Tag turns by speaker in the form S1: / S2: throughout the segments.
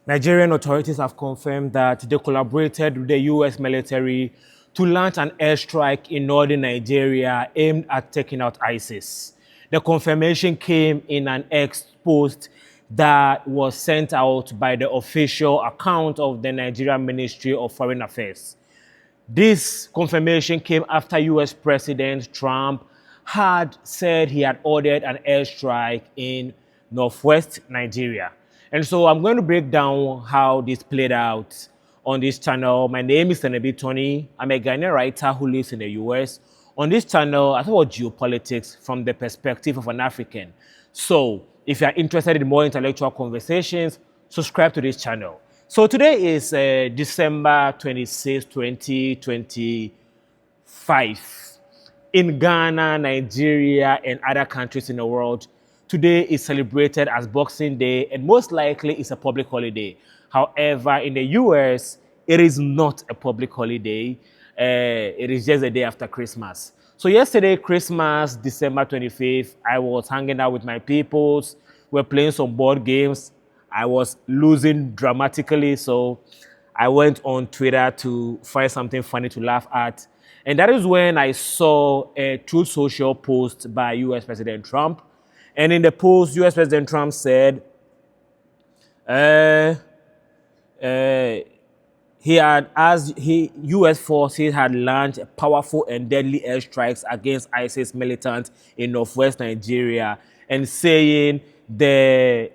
S1: Nigerian authorities have confirmed that they collaborated with the US military to launch an airstrike in northern Nigeria aimed at taking out ISIS. The confirmation came in an X post that was sent out by the official account of the Nigerian Ministry of Foreign Affairs. This confirmation came after US President Trump had said he had ordered an airstrike in northwest Nigeria. And so I'm going to break down how this played out on this channel. My name is Senebi Tony. I'm a Ghanaian writer who lives in the US. On this channel, I talk about geopolitics from the perspective of an African. So if you're interested in more intellectual conversations, subscribe to this channel. So today is December 26, 2025. In Ghana, Nigeria, and other countries in the world, today is celebrated as Boxing Day and most likely is a public holiday. However, in the US, it is not a public holiday. It is just the day after Christmas. So yesterday, Christmas, December 25th, I was hanging out with my peoples. We're playing some board games. I was losing dramatically, so I went on Twitter to find something funny to laugh at. And that is when I saw a Truth Social post by US President Trump. And in the post, US President Trump said, US forces had launched powerful and deadly airstrikes against ISIS militants in northwest Nigeria, and saying the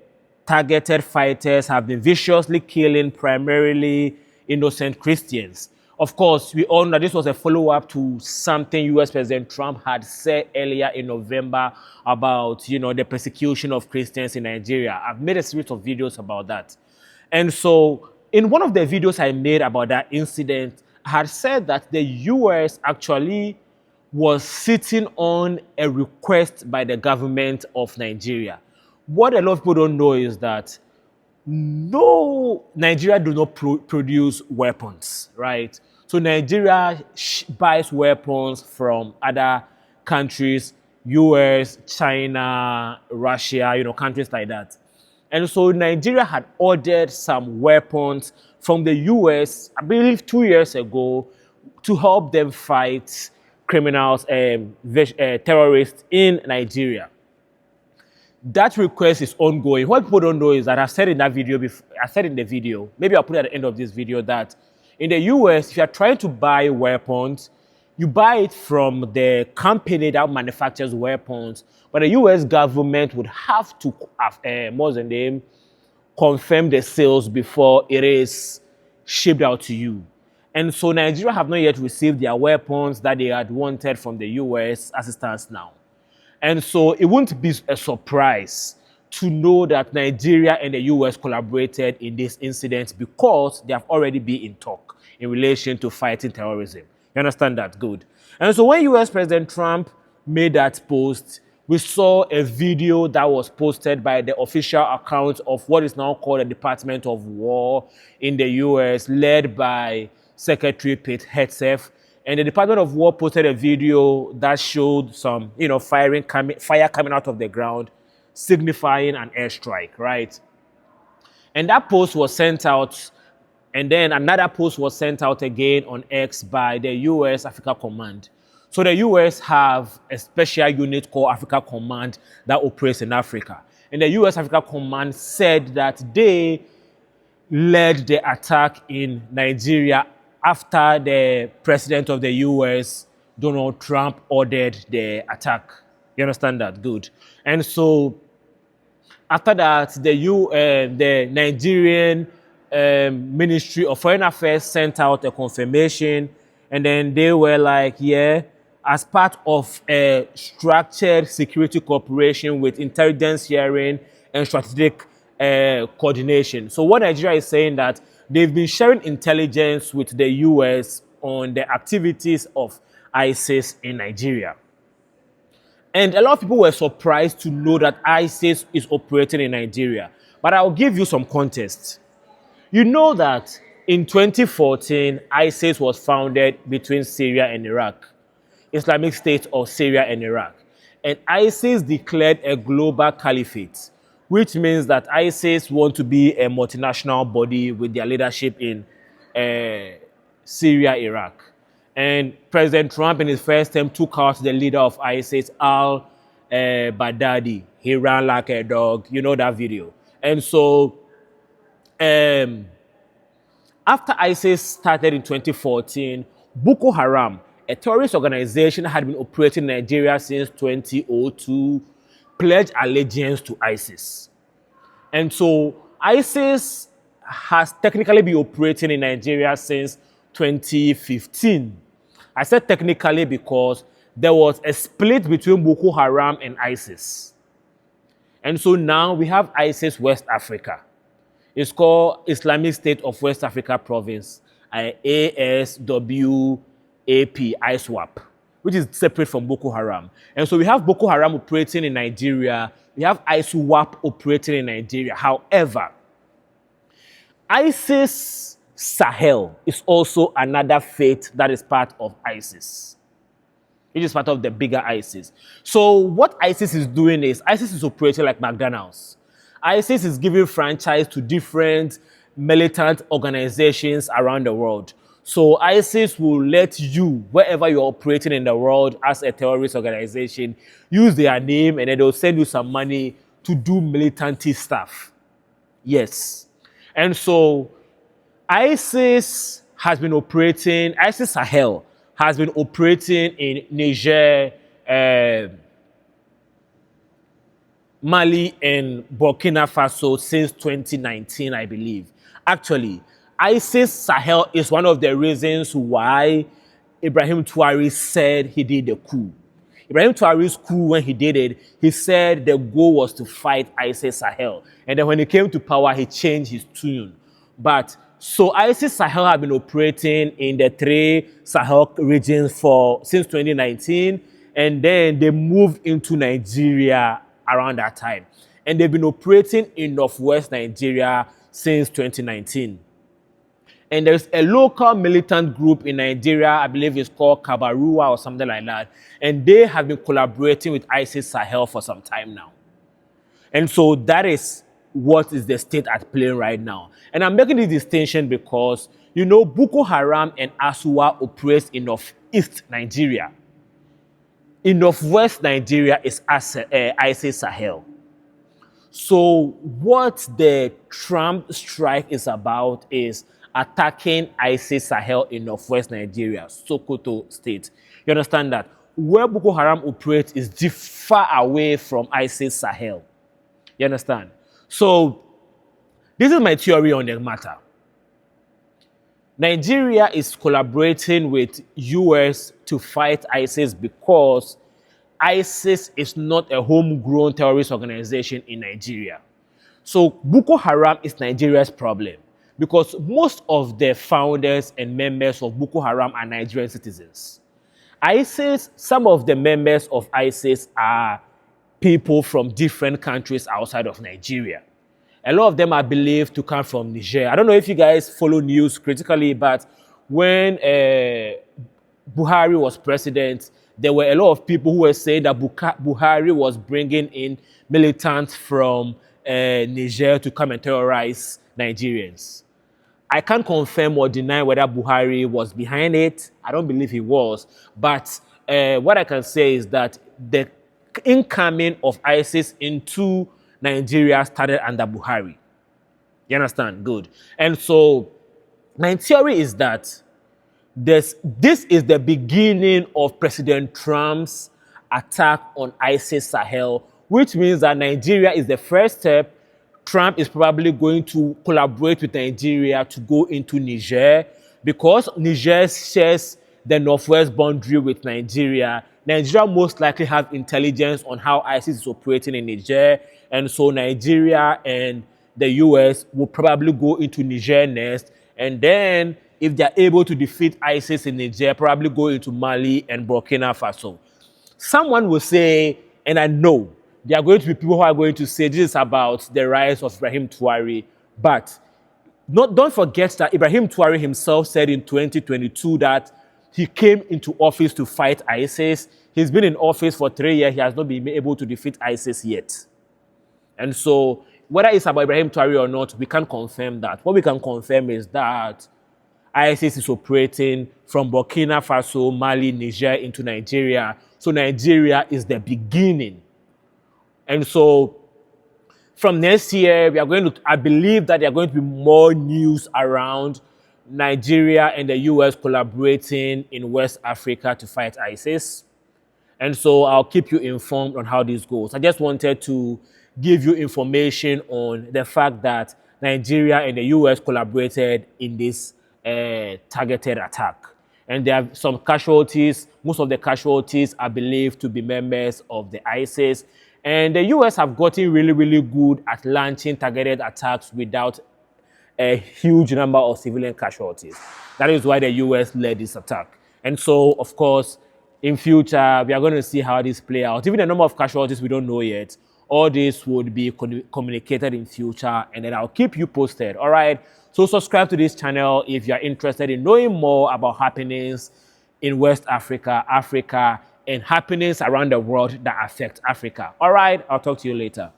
S1: targeted fighters have been viciously killing primarily innocent Christians. Of course, we all know this was a follow-up to something US President Trump had said earlier in November about, the persecution of Christians in Nigeria. I've made a series of videos about that. And so in one of the videos I made about that incident, I had said that the US actually was sitting on a request by the government of Nigeria. What a lot of people don't know is that Nigeria do not produce weapons, right? So Nigeria buys weapons from other countries, US, China, Russia, countries like that. And so Nigeria had ordered some weapons from the US, I believe 2 years ago, to help them fight criminals and terrorists in Nigeria. That request is ongoing. What people don't know is that I've said in that video before, I said in the video, maybe I'll put it at the end of this video, that in the US, if you're trying to buy weapons, you buy it from the company that manufactures weapons, but the US government would have to confirm the sales before it is shipped out to you. And so Nigeria have not yet received their weapons that they had wanted from the US as it stands now. And so it wouldn't be a surprise to know that Nigeria and the US collaborated in this incident because they have already been in talk in relation to fighting terrorism. You understand that? Good. And so when US President Trump made that post, we saw a video that was posted by the official account of what is now called the Department of War in the US, led by Secretary Pete Hegseth. And the Department of War posted a video that showed some, fire coming out of the ground, signifying an airstrike, right? And that post was sent out, and then another post was sent out again on X by the US Africa Command. So the US have a special unit called Africa Command that operates in Africa. And the US Africa Command said that they led the attack in Nigeria after the president of the US, Donald Trump, ordered the attack. You understand that? Good. And so after that, the Nigerian Ministry of Foreign Affairs sent out a confirmation, and then they were like, yeah, as part of a structured security cooperation with intelligence sharing and strategic coordination. So what Nigeria is saying that they've been sharing intelligence with the US on the activities of ISIS in Nigeria. And a lot of people were surprised to know that ISIS is operating in Nigeria. But I'll give you some context. You know that in 2014, ISIS was founded between Syria and Iraq, Islamic State of Syria and Iraq. And ISIS declared a global caliphate which means that ISIS want to be a multinational body with their leadership in Syria, Iraq. And President Trump, in his first term, took out the leader of ISIS, al-Baghdadi. He ran like a dog. You know that video. And so, after ISIS started in 2014, Boko Haram, a terrorist organization that had been operating in Nigeria since 2002, pledged allegiance to ISIS. And so ISIS has technically been operating in Nigeria since 2015. I said technically because there was a split between Boko Haram and ISIS. And so now we have ISIS West Africa. It's called Islamic State of West Africa Province, ASWAP, ISWAP, which is separate from Boko Haram. And so we have Boko Haram operating in Nigeria. We have ISWAP operating in Nigeria. However, ISIS Sahel is also another faith that is part of ISIS. It is part of the bigger ISIS. So what ISIS is doing is, ISIS is operating like McDonald's. ISIS is giving franchise to different militant organizations around the world. So ISIS will let you, wherever you're operating in the world as a terrorist organization, use their name and then they'll send you some money to do militant stuff. Yes. And so ISIS Sahel has been operating in Niger, Mali, and Burkina Faso since 2019, I believe. Actually, ISIS Sahel is one of the reasons why Ibrahim Traoré said he did the coup. Ibrahim Traoré's coup, when he did it, he said the goal was to fight ISIS Sahel. And then when he came to power, he changed his tune. But so ISIS Sahel have been operating in the 3 Sahel regions since 2019, and then they moved into Nigeria around that time. And they've been operating in northwest Nigeria since 2019. And there's a local militant group in Nigeria, I believe it's called Kabarua or something like that. And they have been collaborating with ISIS Sahel for some time now. And so that is what is the state at play right now. And I'm making this distinction because, you know, Boko Haram and ASUA operates in northeast Nigeria. In northwest Nigeria is ISIS Sahel. So what the Trump strike is about is attacking ISIS Sahel in northwest Nigeria, Sokoto state. You understand that? Where Boko Haram operates is far away from ISIS Sahel. You understand? So this is my theory on the matter. Nigeria is collaborating with US to fight ISIS because ISIS is not a homegrown terrorist organization in Nigeria. So Boko Haram is Nigeria's problem because most of the founders and members of Boko Haram are Nigerian citizens. ISIS, some of the members of ISIS are people from different countries outside of Nigeria. A lot of them are believed to come from Niger. I don't know if you guys follow news critically, but when Buhari was president, there were a lot of people who were saying that Buhari was bringing in militants from Niger to come and terrorize Nigerians. I can't confirm or deny whether Buhari was behind it. I don't believe he was. But what I can say is that the incoming of ISIS into Nigeria started under Buhari. You understand? Good. And so my theory is that this is the beginning of President Trump's attack on ISIS Sahel, which means that Nigeria is the first step. Trump is probably going to collaborate with Nigeria to go into Niger because Niger shares the northwest boundary with Nigeria. Nigeria most likely have intelligence on how ISIS is operating in Niger, and so Nigeria and the US will probably go into Niger next, and then if they're able to defeat ISIS in Niger, probably go into Mali and Burkina Faso. Someone will say, and I know, there are going to be people who are going to say this is about the rise of Ibrahim Traoré, but don't forget that Ibrahim Traoré himself said in 2022 that he came into office to fight ISIS. He's been in office for 3 years. He has not been able to defeat ISIS yet. And so whether it's about Ibrahim Traore or not, we can't confirm that. What we can confirm is that ISIS is operating from Burkina Faso, Mali, Niger into Nigeria. So Nigeria is the beginning. And so from next year, I believe that there are going to be more news around Nigeria and the US collaborating in West Africa to fight ISIS. And so I'll keep you informed on how this goes. I just wanted to give you information on the fact that Nigeria and the US collaborated in this targeted attack. And there are some casualties. Most of the casualties are believed to be members of the ISIS. And the US have gotten really, really good at launching targeted attacks without a huge number of civilian casualties. That is why the US led this attack. And so, of course, in future, we are going to see how this play out. Even the number of casualties, we don't know yet. All this would be communicated in future, and then I'll keep you posted. All right. So subscribe to this channel if you're interested in knowing more about happenings in West Africa, Africa, and happenings around the world that affect Africa. All right. I'll talk to you later.